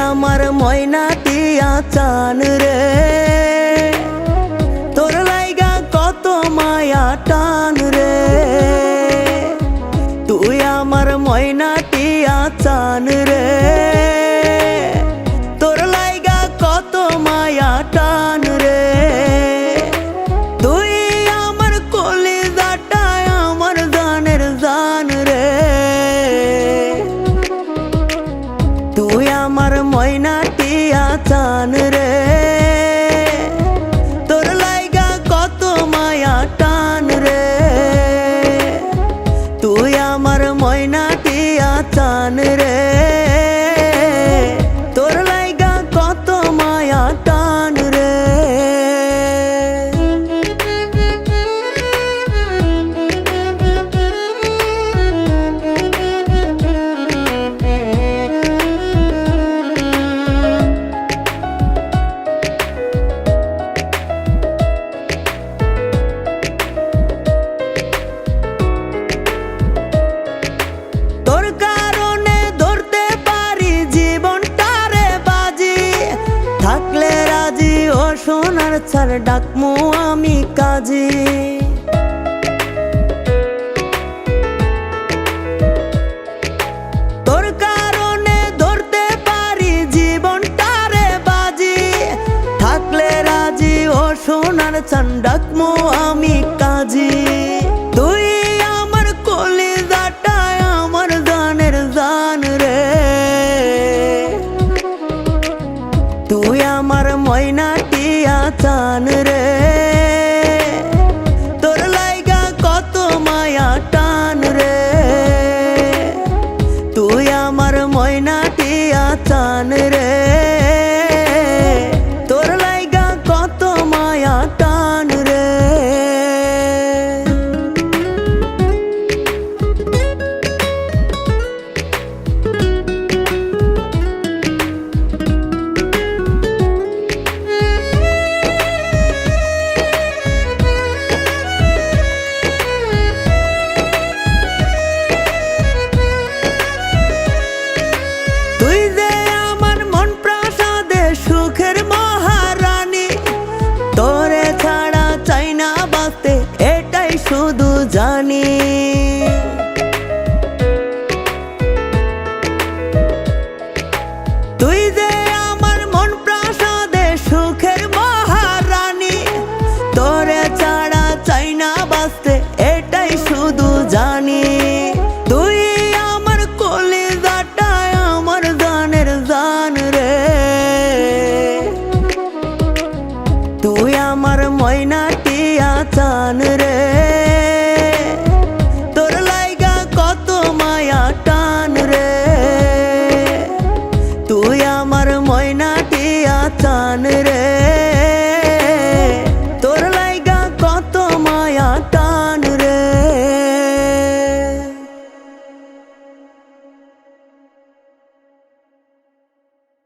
আমার ময়নাটিয়া চান রে, তোর লাইগা কত মায়া টান রে। তুই আমার ময়নাটিয়া চান রে, তোর লাইগা কত মায়া টান রে। তুই আমার কলিজাটা আমার জানের জান রে। তুই আমার ময়নাটিয়া চান রে, তোর লাইগা কত মায়া টান রে। তুই আমার ময়নাটিয়া চান রে, তোর লাইগা কত মায়া টান রে। তোর কারণে ধরতে পারি জীবনটারে বাজি, থাকলে রাজি ও সোনার ছাড় ডাকমু আমি কাজী। তোর কারণে ধরতে পারি জীবনটারে বাজি, থাকলে রাজি ও সোনার ছাড় ডাকমু আমি কাজী। তুই আমার কলিজাটা আমার জানের জান রে। তুই আমার ময়নাটিয়া চান রে, তোর লাইগা কত মায়া টান রে। তুই আমার ময়নাটিয়া চান রে, তোর লাইগা কত মায়া টান রে। তুই যে আমার মন প্রাসাদে সুখের মহারানী, তোরে ছাড়া চাই না বাঁচতে এটাই শুধু জানি। তুই যে আমার মন প্রাসাদে সুখের মহারানী, তোরে ছাড়া চাই না বাঁচতে এটাই শুধু জানি। তুই আমার কলিজাটা আমার জানের জান রে। তুই আমার ময়নাটিয়া চান রে, তোর লাইগা কত মায়া টান রে। তুই আমার ময়নাটিয়া চান রে,